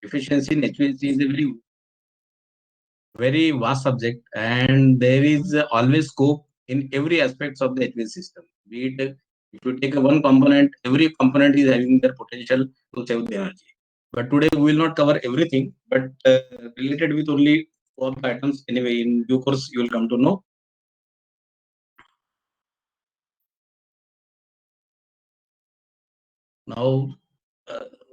efficiency in HVAC is a very vast subject, and there is always scope in every aspects of the HVAC system. Be it if you take one component, every component is having their potential to save the energy. But today we will not cover everything, but related with only four items. Anyway, in due course you will come to know. Now,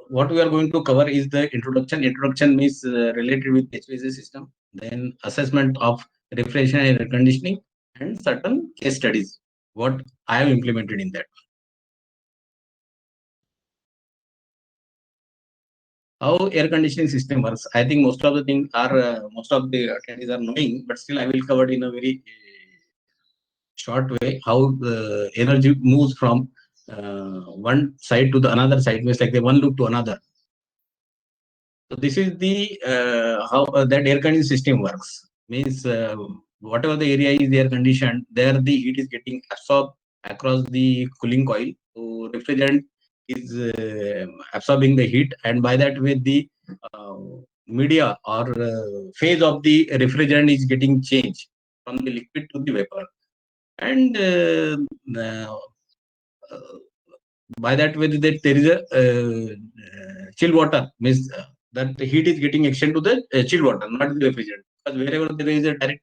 what we are going to cover is the introduction. Introduction means related with HVAC system, then assessment of refrigeration and air conditioning, and certain case studies. What I have implemented in that. How air conditioning system works. I think most of the things are most of the attendees are knowing, but still I will cover it in a very short way. How the energy moves from one side to the another side, means like the one loop to another. So this is the how that air conditioning system works. Means whatever the area is air conditioned, there the heat is getting absorbed across the cooling coil. So refrigerant is absorbing the heat, and by that way the uh, media or phase of the refrigerant is getting changed from the liquid to the vapor. And by that way that there is a chill water, means that the heat is getting extended to the chill water, not the refrigerant. Because wherever there is a direct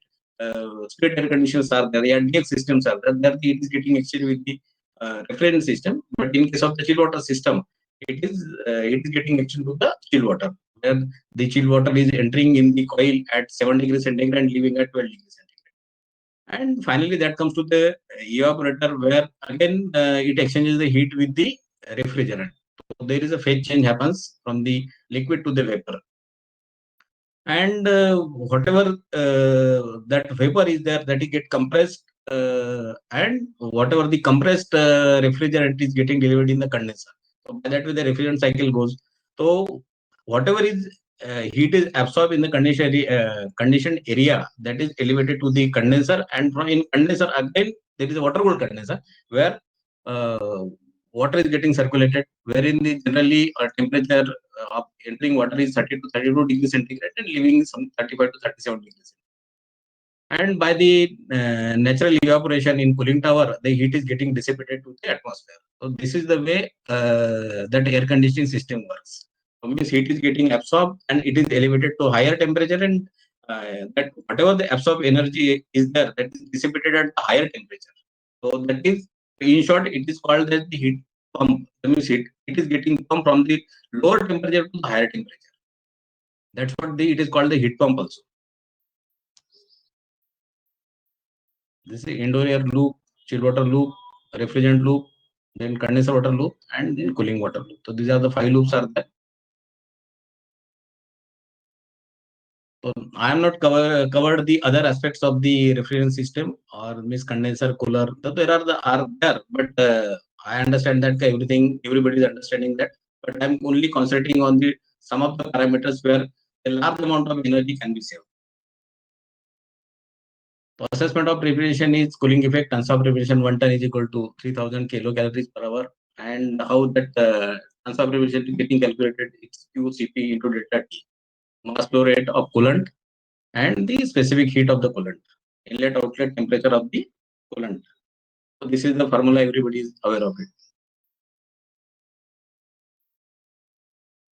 split air conditioners are there, and DX systems are there, that the heat is getting exchanged with the refrigerant system. But in case of the chill water system, it is getting exchanged to the chill water, where the chill water is entering in the coil at 7 degrees centigrade and leaving at 12 degrees centigrade. And finally, that comes to the evaporator, where again it exchanges the heat with the refrigerant. So there is a phase change happens from the liquid to the vapor. And whatever that vapor is there, that it get compressed, and whatever the compressed refrigerant is getting delivered in the condenser. So by that way, the refrigerant cycle goes. So whatever is heat is absorbed in the conditioned area, that is elevated to the condenser, and from in condenser again there is a water cooled condenser, where uh, water is getting circulated, wherein the generally temperature of entering water is 30 to 32 degrees centigrade and leaving some 35 to 37 degrees. And by the natural evaporation in cooling tower, the heat is getting dissipated to the atmosphere. So this is the way that air conditioning system works. So means heat is getting absorbed and it is elevated to higher temperature, and that whatever the absorbed energy is there, that is dissipated at a higher temperature. So that is, in short, it is called as the heat pump. That means it is getting pumped from the lower temperature to the higher temperature. That's what it is called the heat pump also. This is indoor air loop, chill water loop, refrigerant loop, then condenser water loop, and then cooling water loop. So these are the 5 loops are there. So I am not covered the other aspects of the refrigerant system or means condenser, cooler. So there are there, but I understand that everybody is understanding that. But I'm only concentrating on the some of the parameters where a large amount of energy can be saved. So assessment of refrigeration is cooling effect. Tons of refrigeration 1 ton is equal to 3000 kilocalories per hour. And how that tons of refrigeration is getting calculated? It's QCP into delta T, mass flow rate of coolant, and the specific heat of the coolant, inlet outlet temperature of the coolant. So this is the formula, everybody is aware of it.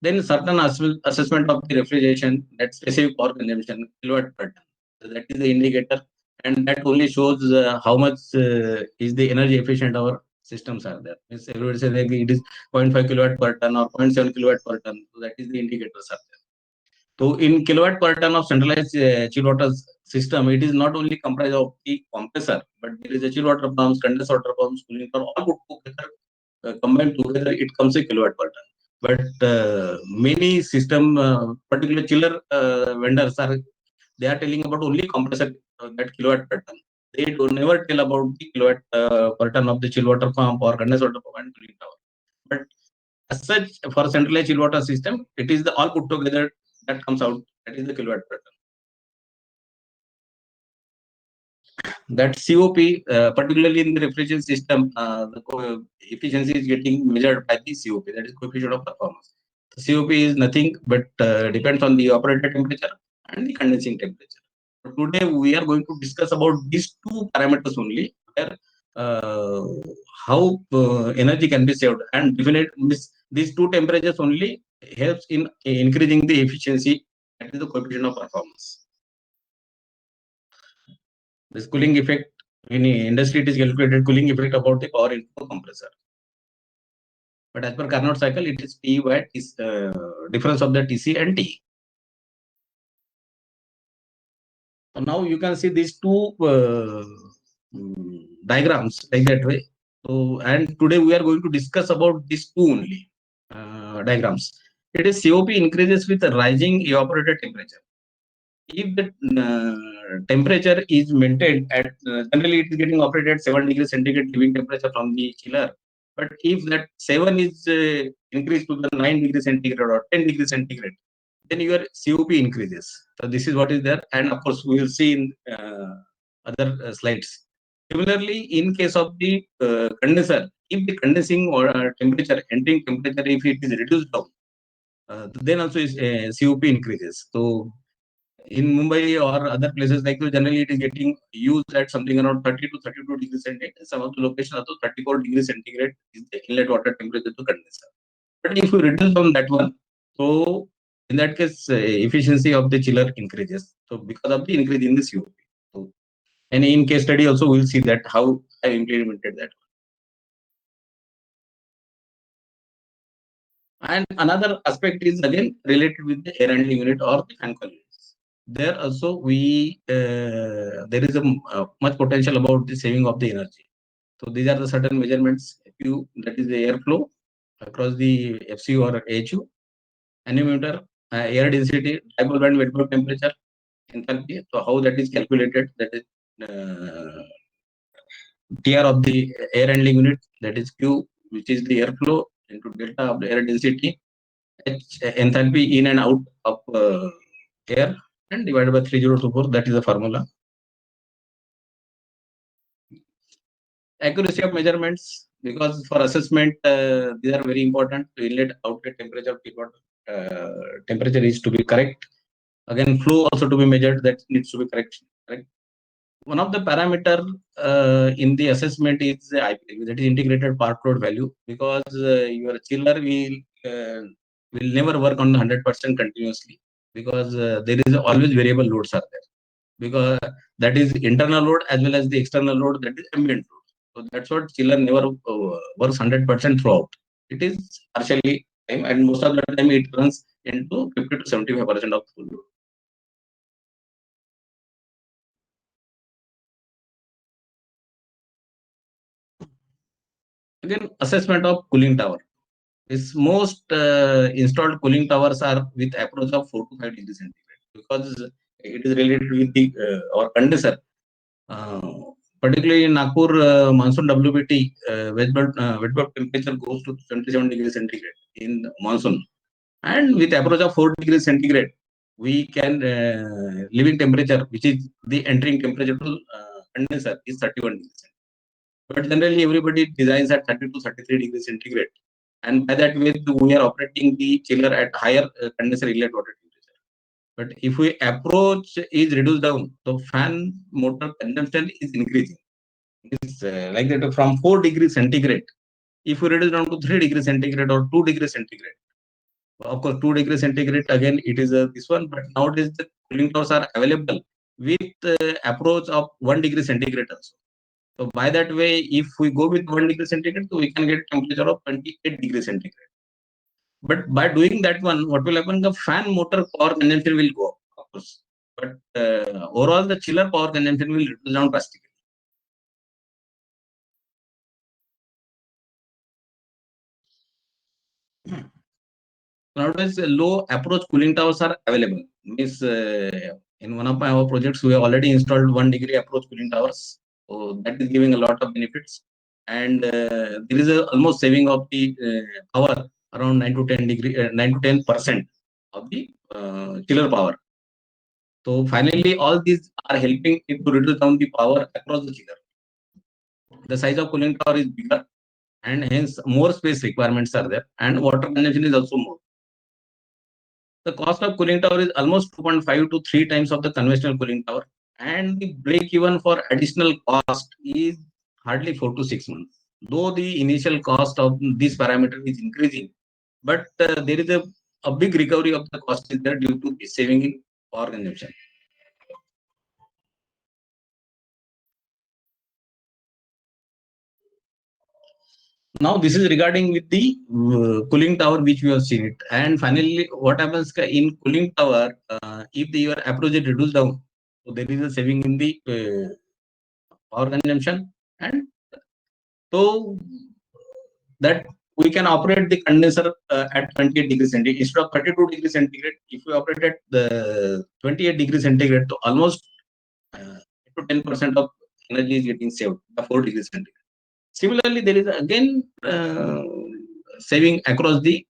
Then certain assessment of the refrigeration, that specific power consumption, kilowatt per ton. So that is the indicator, and that only shows how much is the energy efficient our systems are there. Means everybody says like it is 0.5 kilowatt per ton or 0.7 kilowatt per ton. So that is the indicators are there. So in kilowatt per ton of centralized chill water system, it is not only comprised of the compressor, but there is a chill water pumps, condenser water pumps, cooling tower, all put together, combined together, it comes a kilowatt per ton. But many system, particular chiller vendors they are telling about only compressor, that kilowatt per ton. They do never tell about the kilowatt per ton of the chill water pump or condenser water pump and cooling tower. But as such, for centralized chill water system, it is the all put together that comes out. That is the kilowatt per ton. That COP, particularly in the refrigeration system, the efficiency is getting measured by the COP, that is coefficient of performance. COP is nothing but depends on the evaporator temperature and the condensing temperature. So today we are going to discuss about these two parameters only, where uh, how energy can be saved, and definite these two temperatures only helps in increasing the efficiency, that is the coefficient of performance. This cooling effect in industry, it is calculated cooling effect about the power into compressor. But as per Carnot cycle, it is T by difference of the TC and T. So now you can see these two diagrams like that way. So, and today we are going to discuss about these two only diagrams. It is COP increases with rising evaporator temperature. If the temperature is maintained at, generally it is getting operated at 7 degrees centigrade living temperature from the chiller. But if that 7 is increased to the 9 degrees centigrade or 10 degrees centigrade, then your COP increases. So this is what is there, and of course we will see in other slides. Similarly, in case of the condenser, if the condensing or temperature, entering temperature, if it is reduced down, then also is COP increases. So in Mumbai or other places like this, generally it is getting used at something around 30 to 32 degrees centigrade. Some of the locations also 34 degrees centigrade is the inlet water temperature to condenser. But if you reduce on that one, so in that case, efficiency of the chiller increases. So because of the increase in the COP. So, and in case study also, we'll see that how I implemented that. And another aspect is again related with the air handling unit or the fan coil units. There also there is a much potential about the saving of the energy. So these are the certain measurements. FU, that is the airflow across the FCU or AHU, anemometer, air density, dipole band wet bulb temperature, enthalpy. So how that is calculated? That is TR of the air handling unit. That is Q, which is the airflow into delta of the air density, H enthalpy in and out of air, and divided by 3024. That is the formula. Accuracy of measurements, because for assessment these are very important. Inlet outlet temperature, temperature is to be correct. Again, flow also to be measured, that needs to be correct. One of the parameter in the assessment is the IP, that is integrated part load value, because your chiller will never work on 100% continuously, because there is always variable loads are there, because that is internal load as well as the external load, that is ambient load. So that's what chiller never works 100% throughout. It is partially time, and most of the time it runs into 50 to 75% of full load. Again, assessment of cooling tower. Is most installed cooling towers are with approach of 4 to 5 degrees centigrade, because it is related with the our condenser. Uh, Particularly in Nagpur, monsoon WBT, wet bulb temperature goes to 27 degrees centigrade in monsoon. And with approach of 4 degrees centigrade, we can, living temperature, which is the entering temperature to condenser, is 31 degrees centigrade. But generally, everybody designs at 30 to 33 degrees centigrade. And by that way, we are operating the chiller at higher condenser inlet water temperature. But if we approach is reduced down, the fan motor consumption is increasing. It's like that from 4 degrees centigrade. If we reduce down to 3 degrees centigrade or 2 degrees centigrade, of course, 2 degrees centigrade again it is this one. But nowadays the cooling towers are available with approach of 1 degree centigrade also. So by that way, if we go with 1 degree centigrade, so we can get temperature of 28 degrees centigrade. But by doing that one, what will happen? The fan motor power consumption will go up, of course. But overall, the chiller power consumption will reduce down drastically. Nowadays, low approach cooling towers are available. Means in one of my our projects, we have already installed 1 degree approach cooling towers. So that is giving a lot of benefits. And there is a almost saving of the power around 9 to 10 degree, 9 to 10% of the chiller power. So finally, all these are helping it to reduce down the power across the chiller. The size of cooling tower is bigger, and hence more space requirements are there, and water consumption is also more. The cost of cooling tower is almost 2.5 to 3 times of the conventional cooling tower, and the break even for additional cost is hardly 4 to 6 months. Though the initial cost of this parameter is increasing, but there is a big recovery of the cost is there due to the saving in power consumption. Now this is regarding with the cooling tower which we have seen it. And finally, what happens in cooling tower, if your approach is reduced down, so there is a saving in the power consumption, and so that we can operate the condenser at 28 degrees centigrade instead of 32 degrees centigrade. If we operate at the 28 degrees centigrade, to almost 10% of energy is getting saved by 4 degrees centigrade. Similarly, there is again saving across the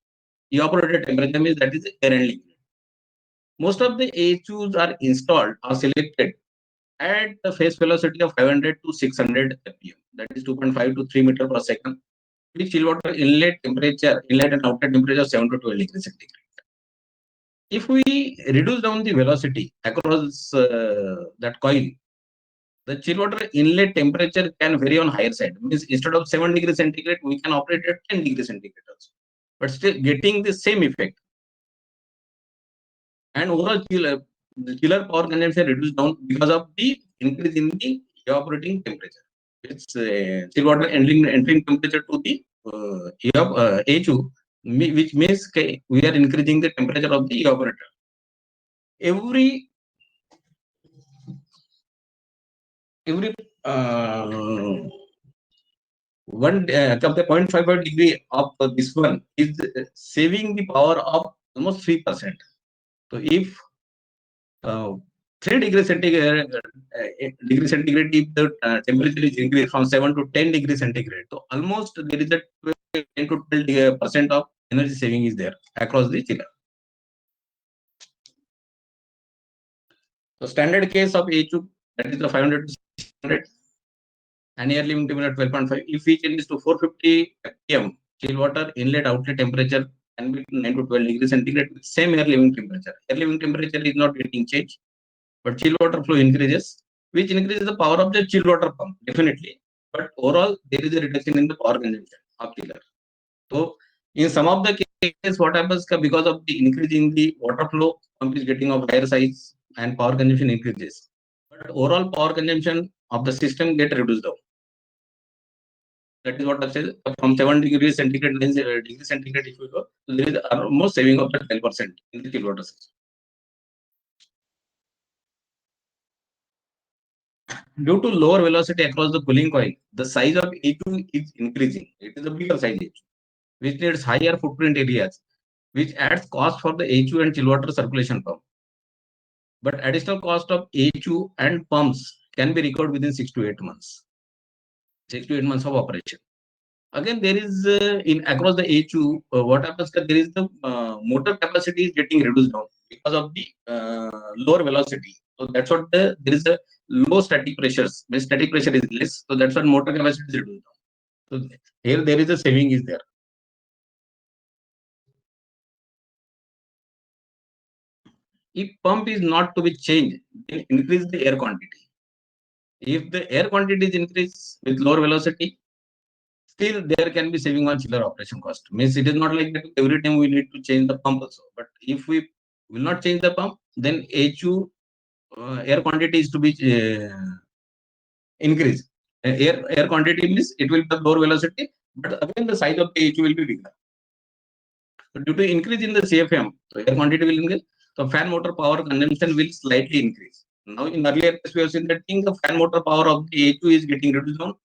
evaporated temperature, means that is air handling. Most of the AHUs are installed or selected at the face velocity of 500 to 600 ppm, that is 2.5 to 3 meter per second, with chill water inlet temperature, inlet and outlet temperature of 7 to 12 degrees centigrade. If we reduce down the velocity across that coil, the chill water inlet temperature can vary on higher side. Means instead of 7 degrees centigrade, we can operate at 10 degrees centigrade also, but still getting the same effect. And overall the chiller power consumption reduced down because of the increase in the evaporating temperature. It's chill water entering temperature to the HU, which means we are increasing the temperature of the evaporator. Every one of the 0.55 degree of this one is saving the power of almost 3%. So if 3 degrees centigrade, if the temperature is increased from 7 to 10 degrees centigrade, so almost there is a 10 to 12% of energy saving is there across the chiller. So standard case of HU, that is the 500 to 600, and air living temperature 12.5. If we change to 450 ppm, chill water inlet outlet temperature can be 9 to 12 degrees centigrade with same air living temperature. Air living temperature is not getting changed, but chill water flow increases, which increases the power of the chill water pump, definitely. But overall, there is a reduction in the power consumption of chiller. So, in some of the cases, what happens because of the increase in the water flow, pump is getting of higher size and power consumption increases. But overall power consumption of the system get reduced down. That is what I said. From 7 degrees centigrade, 9 degrees centigrade, if you go, so there is almost saving of 10% in the chill water system. Due to lower velocity across the cooling coil, the size of HU is increasing. It is a bigger size HU, which needs higher footprint areas, which adds cost for the HU and chill water circulation pump. But additional cost of HU and pumps can be recovered within 6 to 8 months. 6 to 8 months of operation. Again, there is in across the HU, what happens? There is the motor capacity is getting reduced down because of the lower velocity. So that's what there is a low static pressures. When static pressure is less, so that's what motor capacity is reduced down. So here there is a saving is there. If pump is not to be changed, then increase the air quantity. If the air quantity is increased with lower velocity, still there can be saving on chiller operation cost. Means it is not like that every time we need to change the pump also. But if we will not change the pump, then HU air quantity is to be increased. Air quantity means it will be lower velocity, but again the size of the HU will be bigger. So due to increase in the CFM, so air quantity will increase. So fan motor power consumption will slightly increase. Now in earlier case we have seen that the fan motor power of the HU is getting reduced down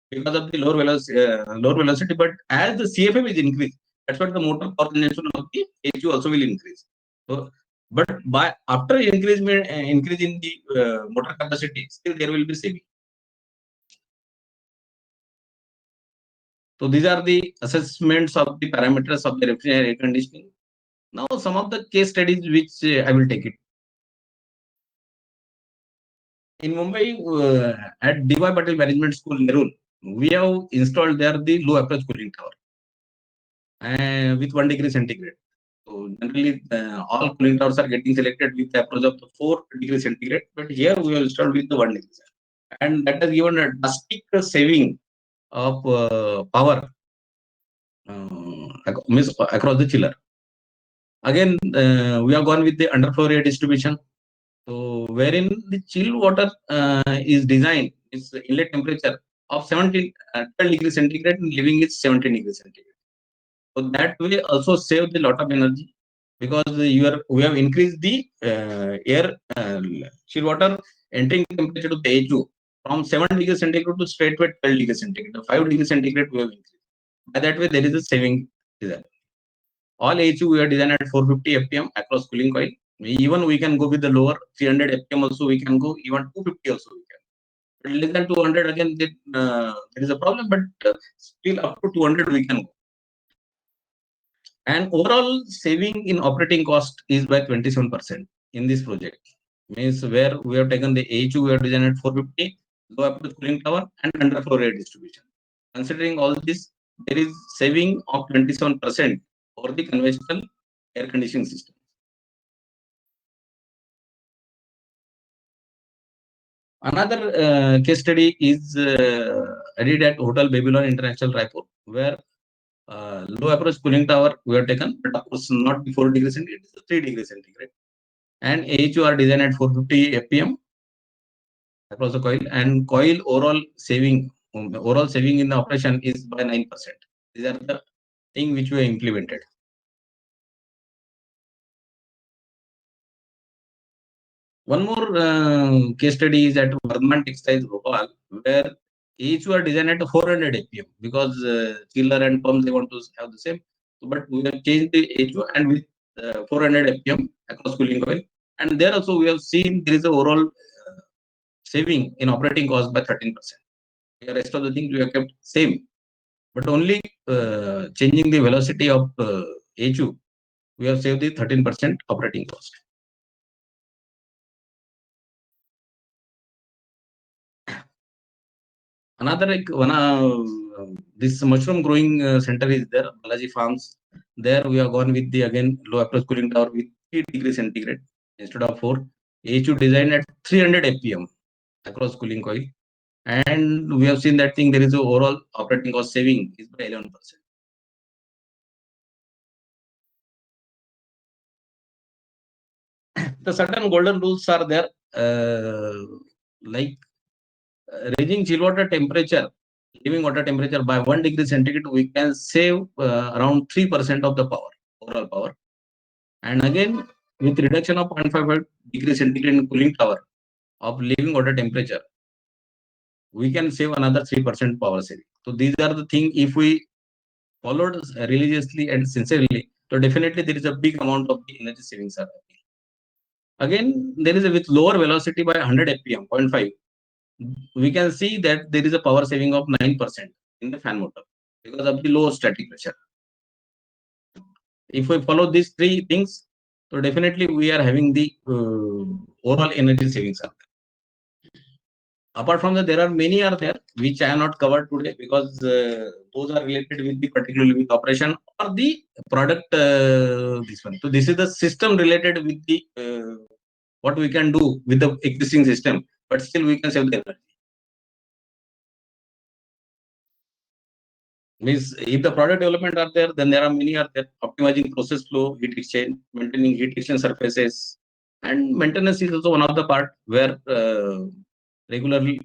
because of the lower velocity. But as the CFM is increased, that's what the motor power consumption of the HU also will increase. So, but by after increase in the motor capacity, still there will be saving. So these are the assessments of the parameters of the refrigerant air conditioning. Now some of the case studies which I will take it. In Mumbai, at DY Patel Management School, Nerul, we have installed there the low approach cooling tower with 1 degree centigrade. So generally, all cooling towers are getting selected with the approach of the 4 degrees centigrade, but here we have installed with the 1 degree. And that has given a drastic saving of power across the chiller. Again, we have gone with the underfloor air distribution. So, wherein the chill water is designed, its inlet temperature of 12 degrees centigrade and leaving it 17 degrees centigrade. So, that way also saved a lot of energy because we have increased the air chill water entering temperature to the HU from 7 degrees centigrade to straight away 12 degrees centigrade. 5 degrees centigrade we have increased. By that way, there is a saving design. All HU we are designed at 450 FPM across cooling coil. Even we can go with the lower 300 FPM also we can go, even 250 also we can. But less than 200 again there is a problem, but still up to 200 we can go. And overall saving in operating cost is by 27% in this project. Means where we have taken the HU we are designed at 450, low approach cooling tower and underfloor air distribution. Considering all this, there is saving of 27% for the conventional air conditioning system. Another case study is I did at Hotel Babylon International Raipur, where low approach cooling tower we have taken, but of course not the 4 degrees centigrade, it's 3 degrees centigrade. And AHU are designed at 450 FPM across the coil, and coil overall saving in the operation is by 9%. These are the thing which we have implemented. One more case study is at Vardhan Textiles Bhopal, where each were designed at 400 APM because chiller and pump they want to have the same. But we have changed the HO and with 400 APM across cooling coil. And there also we have seen there is a overall saving in operating cost by 13%. The rest of the things we have kept same, but only changing the velocity of HO, we have saved the 13% operating cost. Another this mushroom growing center is there, Balaji Farms. There we have gone with the again low approach cooling tower with 3 degrees centigrade instead of 4. HU designed at 300 FPM across cooling coil, and we have seen that thing there is a overall operating cost saving is by 11%. The certain golden rules are there, like raising chill water temperature, living water temperature by 1 degree centigrade, we can save around 3% of the power, overall power. And again, with reduction of 0.55 degree centigrade in cooling tower of living water temperature, we can save another 3% power saving. So these are the things if we followed religiously and sincerely, so definitely there is a big amount of the energy savings are happening. Again, there is a with lower velocity by 100 FPM, 0.5, we can see that there is a power saving of 9% in the fan motor because of the low static pressure. If we follow these three things, so definitely we are having the overall energy savings. Apart from that, there are many are there which I have not covered today because those are related with the particularly with operation or the product. This one. So this is the system related with the what we can do with the existing system, but still we can save the energy. Means if the product development are there, then there are many are there. Optimizing process flow, heat exchange, maintaining heat exchange surfaces, and maintenance is also one of the part where regularly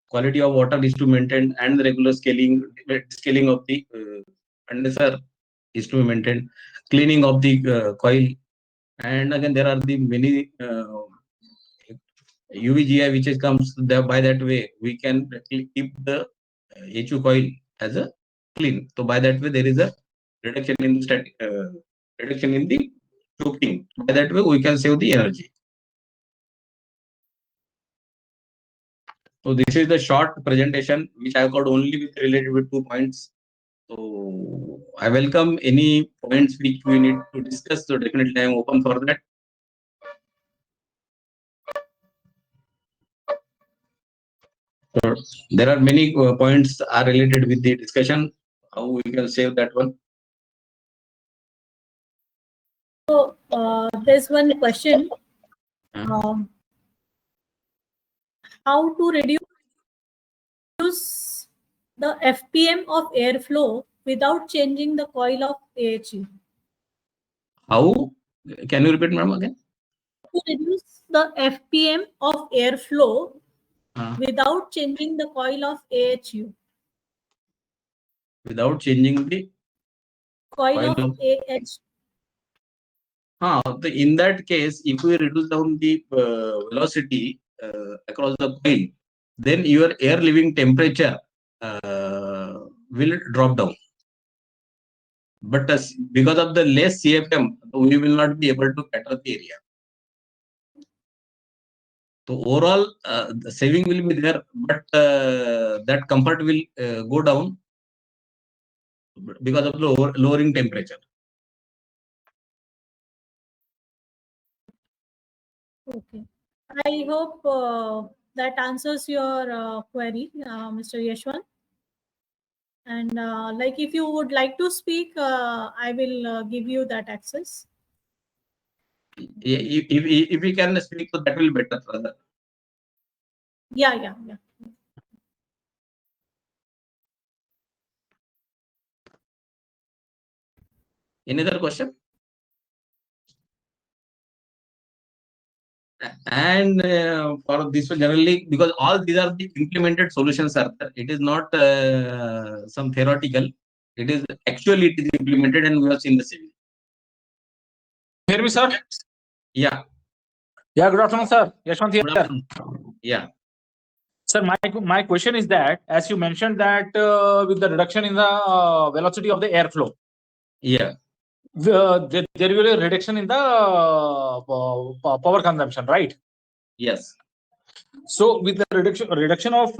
quality of water is to maintain and the regular scaling of the condenser is to be maintained, cleaning of the coil, and again there are the many UVGI which is comes there. By that way we can keep the HU coil as a clean. So by that way there is a reduction in the reduction in the choking. By that way we can save the energy. So this is the short presentation which I got only with related with 2 points. So I welcome any points which we need to discuss. So definitely I am open for that. So there are many points are related with the discussion. How we can save that one. So there's one question. How to reduce the FPM of airflow without changing the coil of AHU? How? Can you repeat, ma'am, again? To reduce the FPM of airflow without changing the coil of AHU. Without changing the coil of AHU. In that case, if we reduce down the velocity across the coil, then your air leaving temperature will drop down. But because of the less CFM, we will not be able to cater the area. So overall, the saving will be there, but that comfort will go down because of the lowering temperature. Okay. I hope that answers your query, Mr. Yashwant. And like if you would like to speak, I will give you that access. If we can speak, so that will be better further. Yeah. Any other question? And for this one, generally, because all these are the implemented solutions are there. It is not some theoretical. It is actually it is implemented, and we have seen the same. Hear me, sir? Yeah. Yeah. Good afternoon, sir. Yashwant here. Good afternoon. Yeah. Sir, my question is that, as you mentioned that with the reduction in the velocity of the airflow, yeah, there will be a reduction in the power consumption, right? Yes. So with the reduction of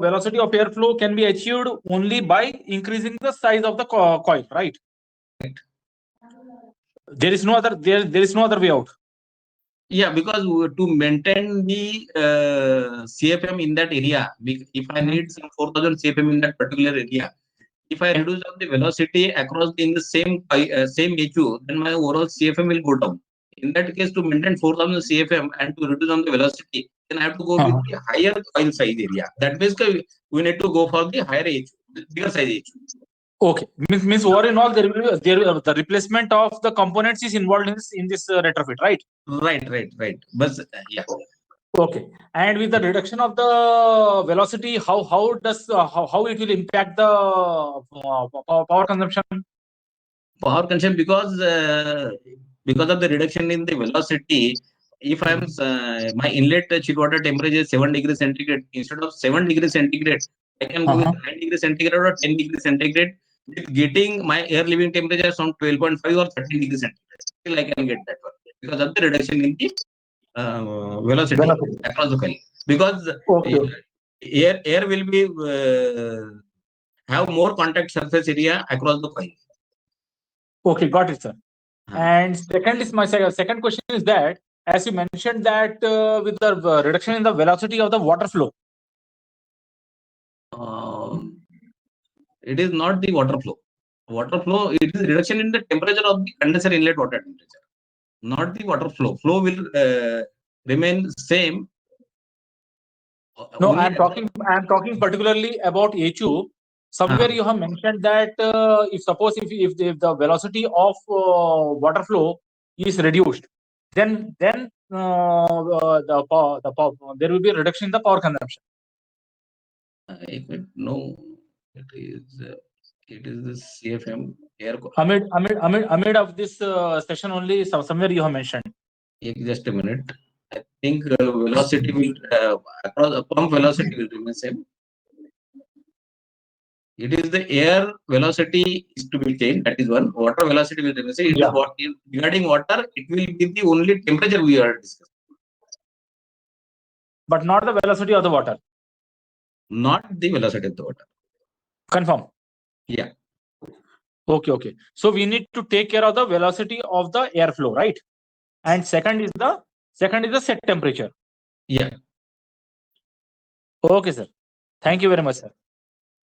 velocity of airflow can be achieved only by increasing the size of the coil, right? Right. There is no other way out. Yeah, because to maintain the CFM in that area, if I need some 4,000 CFM in that particular area, if I reduce the velocity across in the same HU, then my overall CFM will go down. In that case, to maintain 4,000 CFM and to reduce on the velocity, then I have to go with the higher coil size area. That means we need to go for the higher HU, bigger size HU. Okay, means over in all, the replacement of the components is involved in this retrofit, right? Right. But yeah. Okay, and with the reduction of the velocity, how it will impact the power consumption? Power consumption, because of the reduction in the velocity, if I am my inlet chill water temperature is 7 degrees centigrade, instead of 7 degrees centigrade, I can go with 9 degrees centigrade or 10 degrees centigrade, with getting my air leaving temperature from 12.5 or 13 degrees centigrade. Still, I can get that one because of the reduction in the velocity across the coil. Because air will be have more contact surface area across the coil. Okay, got it, sir. And second is my second question is that, as you mentioned that with the reduction in the velocity of the water flow, it is not the water flow. Water flow, it is reduction in the temperature of the condenser inlet water temperature, not the water flow. Flow will remain same. No, I am talking particularly about HU. Somewhere you have mentioned that if the velocity of water flow is reduced, then there will be a reduction in the power consumption. No, it is the CFM air. Amid of this session only, somewhere you have mentioned. Just a minute. I think velocity will across pump velocity will remain same. It is the air velocity is to be changed. That is one. Water velocity will remain same. Regarding water, it will be the only temperature we are discussing. But not the velocity of the water. Not the velocity of the water. Confirm. Yeah. Okay. So we need to take care of the velocity of the airflow, right? And second is the set temperature. Yeah. Okay, sir. Thank you very much, sir.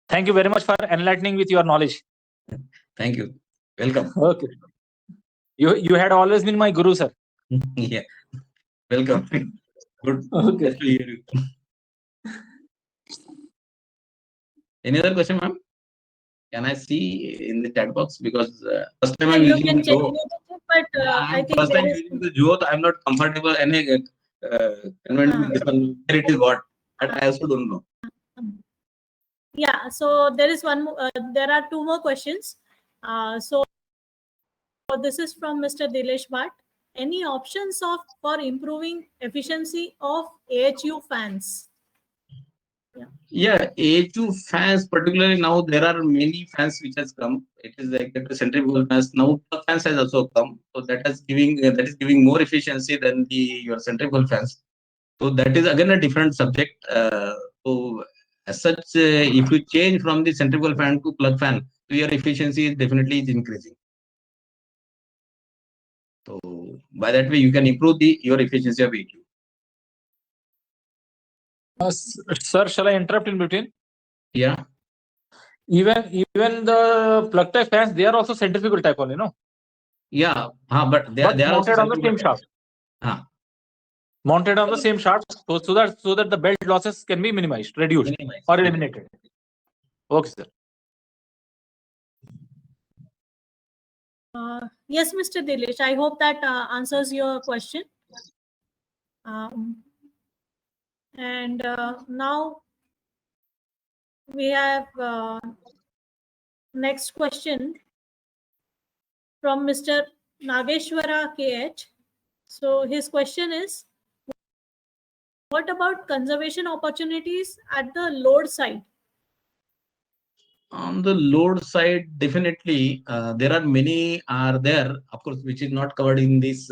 Thank you very much for enlightening with your knowledge. Thank you. Welcome. Okay. You had always been my guru, sir. Yeah. Welcome. Good. Okay. Nice to hear you. Any other question, ma'am? Can I see in the chat box? Because first time I'm you using can the check, Duo. but I think First there time is. using the Duo, I'm not comfortable. Any convenient this one, where it is what? That I also don't know. Yeah, so there is one. There are two more questions. So this is from Mr. Dilesh Bhatt. Any options for improving efficiency of AHU fans? Yeah, AHU fans, particularly now, there are many fans which has come. It is like the centrifugal fans. Now plug fans has also come. So that is giving more efficiency than your centrifugal fans. So that is again a different subject. So as such, if you change from the centrifugal fan to plug fan, so your efficiency is definitely increasing. So by that way, you can improve your efficiency of AHU. Sir, shall I interrupt in between? Yeah. Even the plug type fans, they are also centrifugal type only, no? Yeah, but they are mounted also on the same shaft. Mounted on the same shaft, so that the belt losses can be minimized, reduced, or eliminated. Okay, sir. Yes, Mr. Dilesh, I hope that answers your question. And now we have next question from Mr. Nageshwara KH. So his question is, what about conservation opportunities at the load side? On the load side, definitely there are many are there, of course, which is not covered in this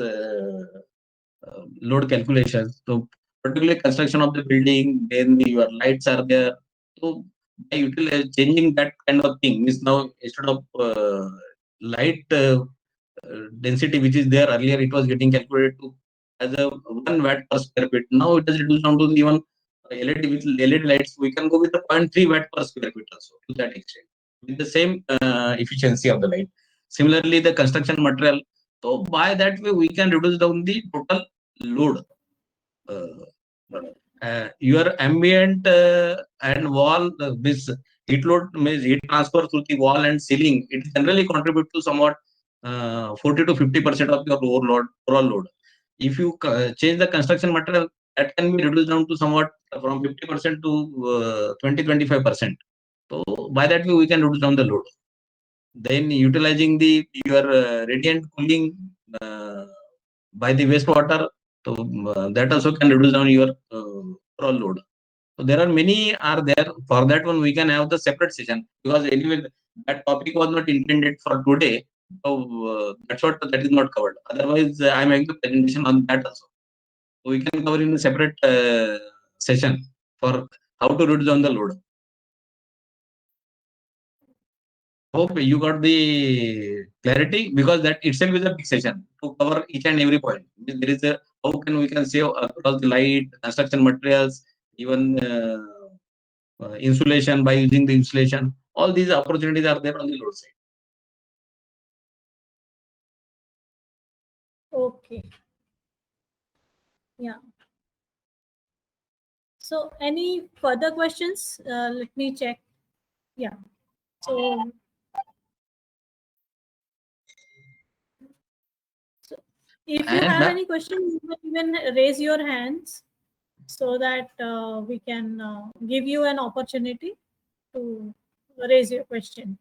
load calculations. So particularly construction of the building, then your lights are there. So by changing that kind of thing means now instead of light density which is there earlier, it was getting calculated to as a 1 watt per square feet. Now it is reduced down to even LED with LED lights. We can go with the 0.3 watt per square feet also to that extent with the same efficiency of the light. Similarly, the construction material. So by that way, we can reduce down the total load. Your ambient and wall this heat load means heat transfer through the wall and ceiling. It generally contribute to somewhat 40 to 50% of your overall load. If you change the construction material, that can be reduced down to somewhat from 50% to 20-25%. So by that way, we can reduce down the load. Then utilizing your radiant cooling by the wastewater, so that also can reduce down your overall load. So there are many are there. For that one, we can have the separate session because anyway that topic was not intended for today. So that's what that is not covered. Otherwise, I'm making the presentation on that also. So we can cover in a separate session for how to reduce down the load. Hope you got the clarity because that itself is a big session to cover each and every point. There is a how can we can save across the light, construction materials, even insulation by using the insulation. All these opportunities are there on the load side. Okay. Yeah. So any further questions? Let me check. Yeah. So if you have any questions, you can even raise your hands so that we can give you an opportunity to raise your question.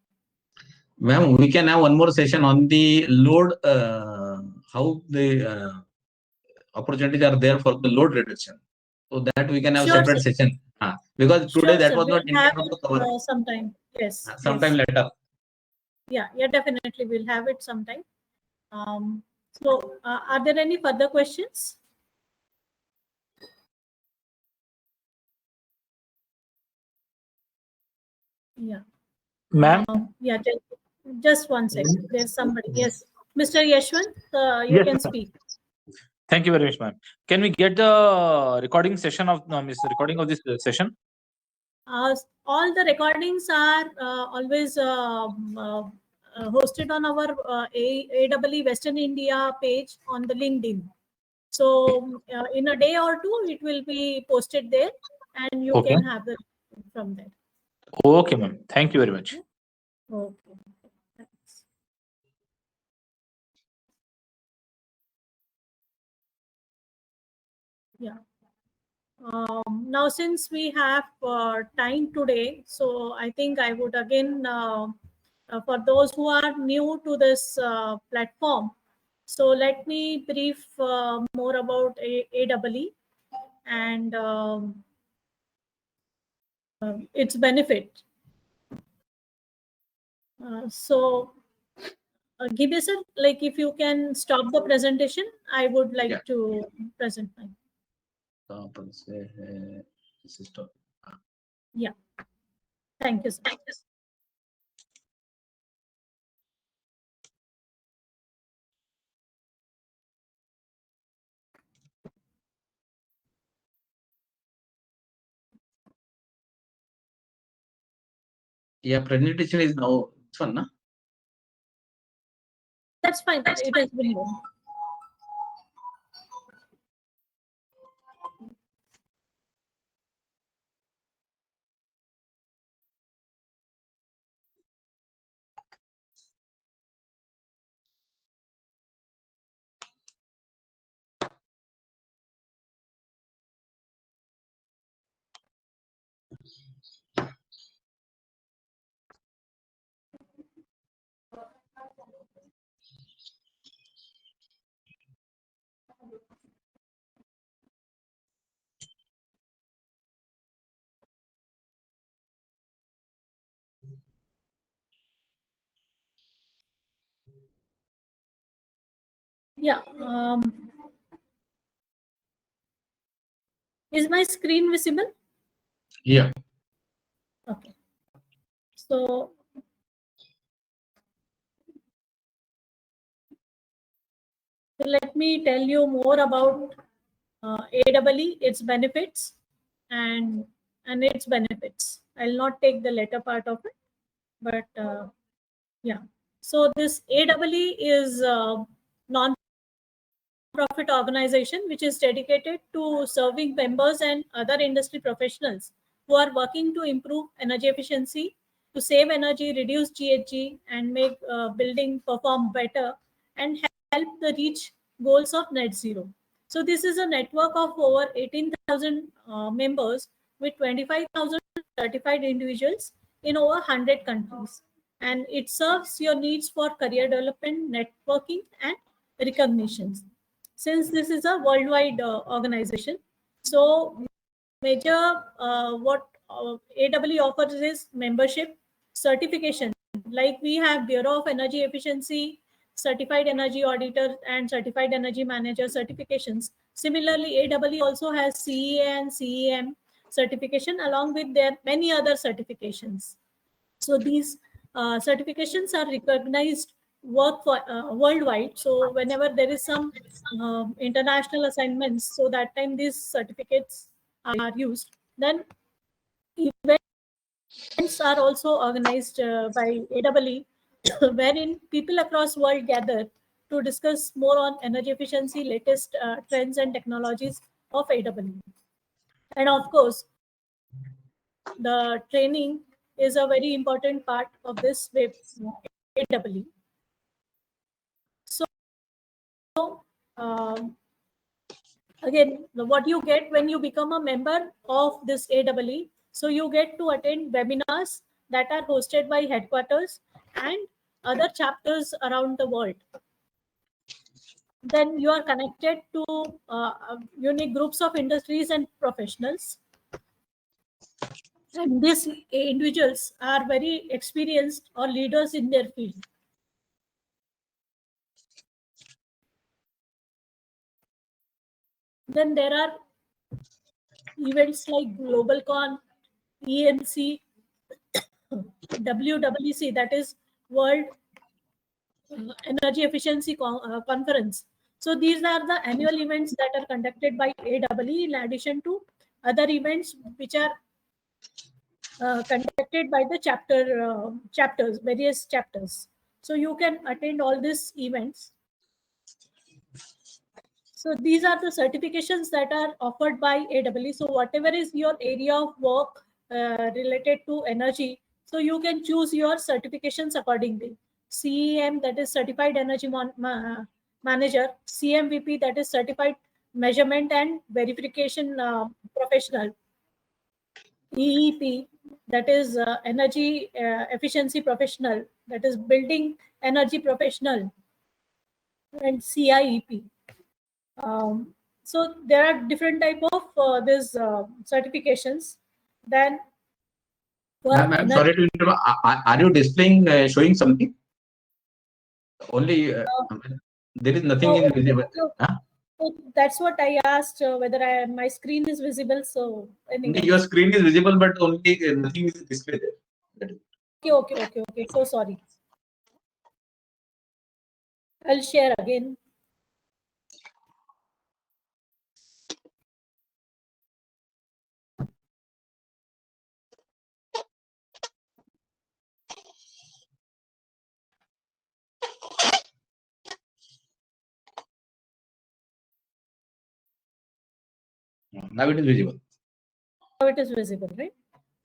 Ma'am, we can have one more session on the load, how the opportunities are there for the load reduction. So that we can have separate session. Because today that was not intended to cover. Sometime. Yes. Sometime later. Yeah, definitely we'll have it sometime. So are there any further questions? Yeah. Ma'am? Yeah, just one second. There's somebody. Yes. Mr. Yashwant, you can speak. Thank you very much, ma'am. Can we get the recording session of recording of this session? All the recordings are always hosted on our AEE Western India page on the LinkedIn. So in a day or two, it will be posted there, and you can have the from there. Okay, ma'am. Thank you very much. Okay. Thanks. Yeah. Now, since we have time today, so I think I would again, for those who are new to this platform, so let me brief more about AEE and its benefit. Give us like if you can stop the presentation, I would like to present mine. Yeah. Thank you, sir. Yeah, presentation is now this one, na? That's fine. It has been done. Yeah. Is my screen visible? Yeah. Okay. So let me tell you more about AEE, its benefits, and its benefits. I'll not take the latter part of it, but yeah. So this AEE is a non-profit organization which is dedicated to serving members and other industry professionals who are working to improve energy efficiency, to save energy, reduce GHG, and make building perform better, and help the reach goals of net zero. So this is a network of over 18,000 members with 25,000 certified individuals in over 100 countries. And it serves your needs for career development, networking, and recognitions. Since this is a worldwide organization, so major what AEE offers is membership, certification. Like we have Bureau of Energy Efficiency, Certified Energy Auditor, and Certified Energy Manager certifications. Similarly, AEE also has CEA and CEM certification along with their many other certifications. So these certifications are recognized worldwide. So whenever there is some international assignments, so that time these certificates are used. Then events are also organized by AEE, wherein people across world gather to discuss more on energy efficiency, latest trends and technologies of AEE. And of course, the training is a very important part of this web AEE. So again, what you get when you become a member of this AEE, so you get to attend webinars that are hosted by headquarters and other chapters around the world. Then you are connected to unique groups of industries and professionals. And these individuals are very experienced or leaders in their field. Then there are events like GlobalCon, EMC, WWC, that is World Energy Efficiency Conference. So these are the annual events that are conducted by AEE in addition to other events which are conducted by the chapters, various chapters. So you can attend all these events. So these are the certifications that are offered by AEE. So whatever is your area of work related to energy, so you can choose your certifications accordingly. CEM, that is Certified Energy Manager, CMVP, that is Certified Measurement and Verification Professional, EEP, that is Energy Efficiency Professional, that is Building Energy Professional, and CIEP. So there are different type of these certifications. Then Ma'am, sorry to interrupt. Are you displaying, showing something? Only there is nothing in visible. Huh? So that's what I asked, whether my screen is visible. So anyway. Your screen is visible, but only nothing is displayed there. Okay. So sorry. I'll share again. Now it is visible. Now it is visible, right?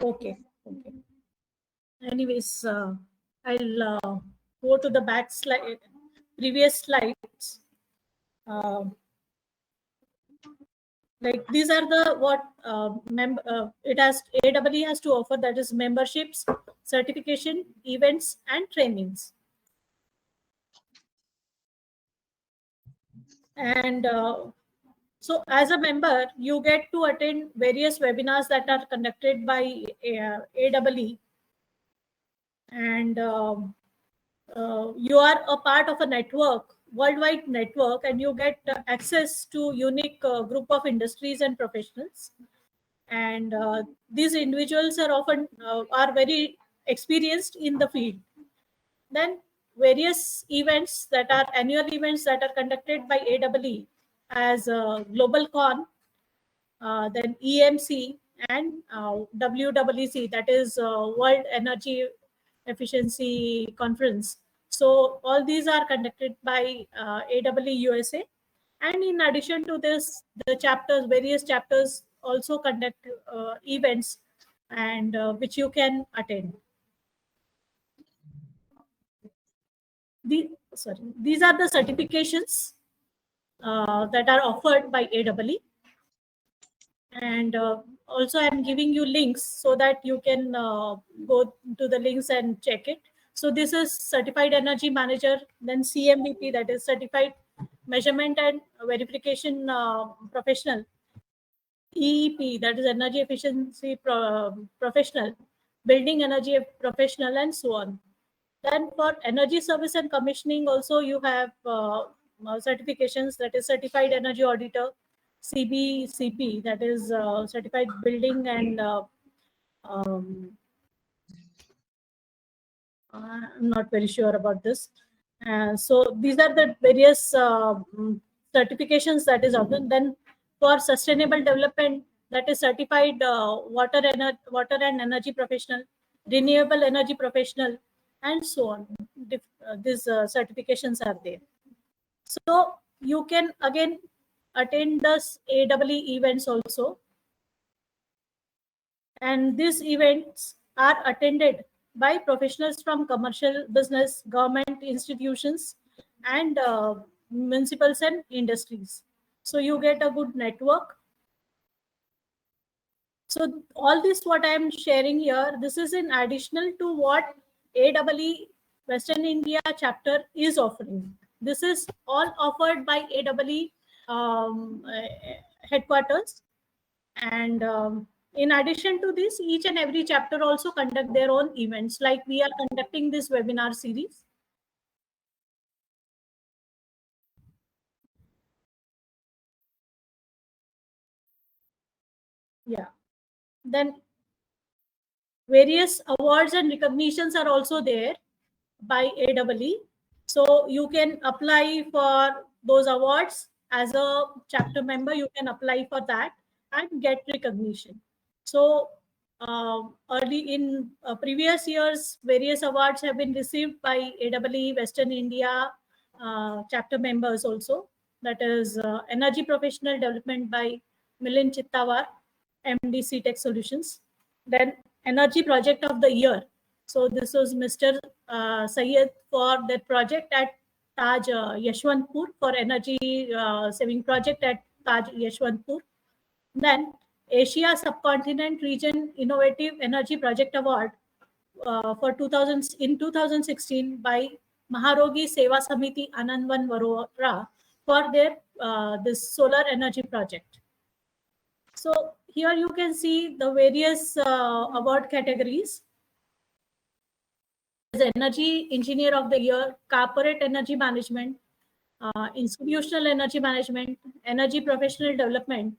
Okay. Anyways, I'll go to the back slide, previous slides. Like these are the what it has AEE has to offer, that is memberships, certification, events, and trainings. And so as a member, you get to attend various webinars that are conducted by AEE, and you are a part of a network, worldwide network, and you get access to unique group of industries and professionals. And these individuals are often are very experienced in the field. Then various events that are annual events that are conducted by AEE as Global Con, then EMC, and WEEC, that is World Energy Efficiency Conference. So all these are conducted by AEE USA. And in addition to this, the chapters, various chapters also conduct events, and which you can attend. These are the certifications that are offered by AEE. And also I'm giving you links so that you can go to the links and check it. So this is Certified Energy Manager, then CMVP, that is Certified Measurement and Verification Professional, EEP, that is Energy Efficiency Professional, Building Energy Professional, and so on. Then for Energy Service and Commissioning also you have certifications, that is Certified Energy Auditor, CBCP, that is Certified Building and I'm not very sure about this. So these are the various certifications that is offered. Then for Sustainable Development, that is Certified Water and Energy Professional, Renewable Energy Professional, and so on. These certifications are there. So you can again attend this AEE events also. And these events are attended by professionals from commercial business, government institutions, and municipals and industries. So you get a good network. So all this what I am sharing here, this is in additional to what AEE Western India chapter is offering. This is all offered by AEE headquarters. And in addition to this, each and every chapter also conduct their own events, like we are conducting this webinar series. Yeah. Then various awards and recognitions are also there by AEE. So you can apply for those awards as a chapter member. You can apply for that and get recognition. So early in previous years, various awards have been received by AEE Western India chapter members also. That is Energy Professional Development by Milind Chittawar, MDC Tech Solutions. Then Energy Project of the Year. So this was Mr. Syed for their project at Taj Yashwantpur, for energy saving project at Taj Yashwantpur. Then Asia Subcontinent Region Innovative Energy Project Award for 2016 by Maharogi Seva Samiti Anandvan Varora for their this solar energy project. So here you can see the various award categories. There's Energy Engineer of the Year, Corporate Energy Management, Institutional Energy Management, Energy Professional Development,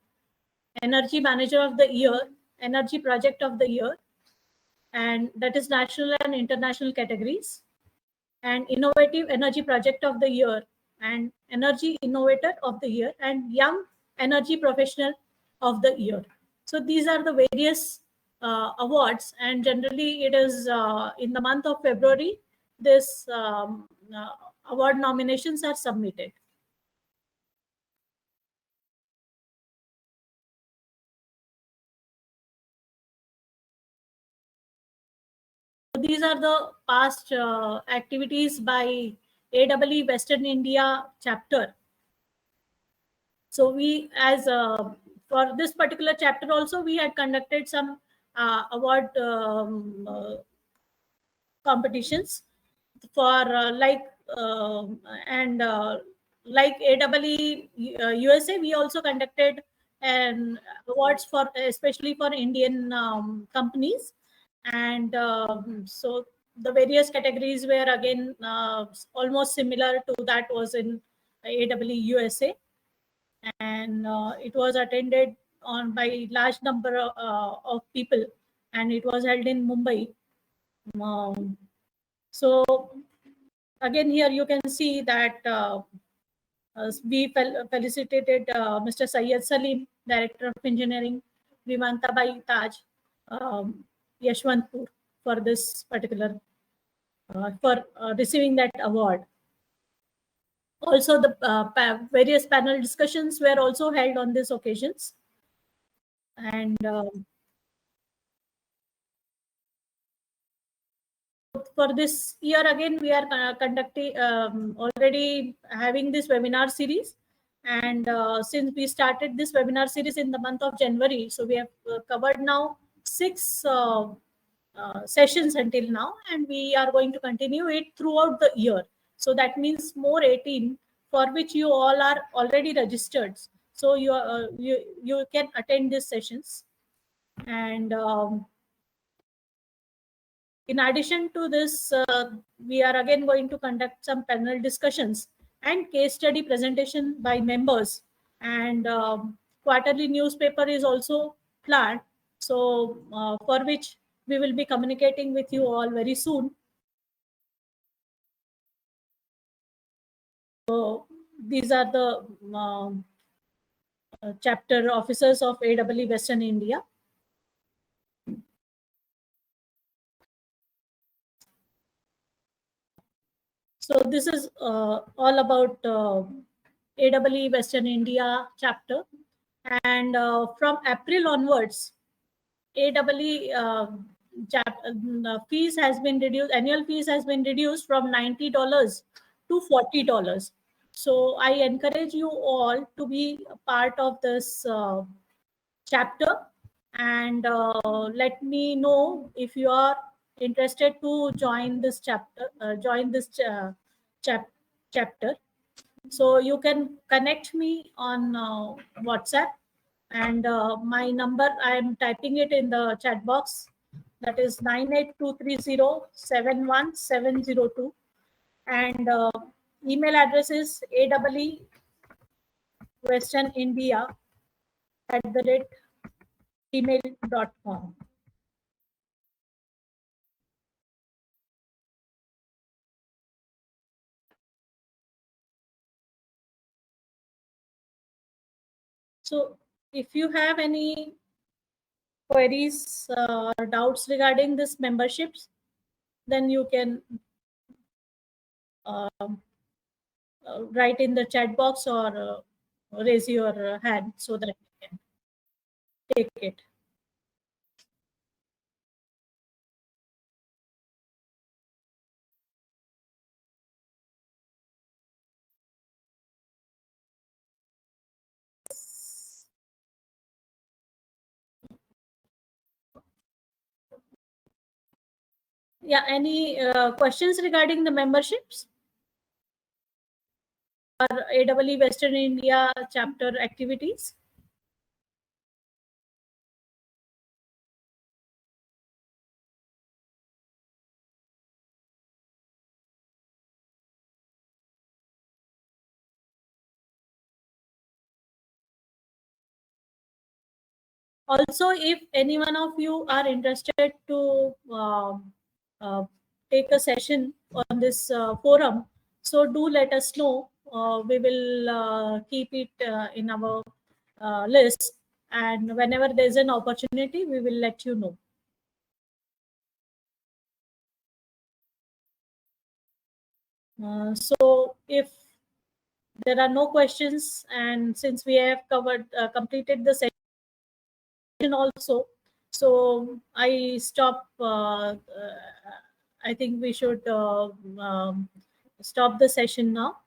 Energy Manager of the Year, Energy Project of the Year, and that is national and international categories, and Innovative Energy Project of the Year, and Energy Innovator of the Year, and Young Energy Professional of the Year. So these are the various awards, and generally it is in the month of February, this award nominations are submitted. These are the past activities by AEE Western India chapter. So we, as for this particular chapter also, we had conducted some award competitions for like AEE USA, we also conducted an awards for especially for Indian companies. And so the various categories were again almost similar to that was in AEE USA, and it was attended on by large number of people, and it was held in Mumbai. So again here you can see that we felicitated Mr. Syed Salim, Director of Engineering, Vimantabai Taj, Yashwantpur, for this particular, for receiving that award. Also, the various panel discussions were also held on these occasions. And for this year, again, we are conducting, already having this webinar series. And since we started this webinar series in the month of January, so we have covered now 6 sessions until now, and we are going to continue it throughout the year. So that means more 18, for which you all are already registered. So you can attend these sessions. And in addition to this, we are again going to conduct some panel discussions and case study presentation by members. And quarterly newspaper is also planned. So for which we will be communicating with you all very soon. So these are the chapter officers of AEE Western India. So this is all about AEE Western India chapter. And from April onwards, AEE fees has been reduced, annual fees has been reduced from $90 to $40. So I encourage you all to be a part of this chapter, and let me know if you are interested to join this chapter, chapter. So you can connect me on WhatsApp, and my number, I am typing it in the chat box. That is 982307172, and email address is AEE Western India @gmail.com. So if you have any queries or doubts regarding this memberships, then you can write in the chat box or raise your hand so that we can take it. Yeah, any questions regarding the memberships or AEE Western India chapter activities? Also, if any one of you are interested to take a session on this forum, so do let us know. We will keep it in our list, and whenever there's an opportunity, we will let you know. So if there are no questions, and since we have completed the session also, so I stop. I think we should stop the session now.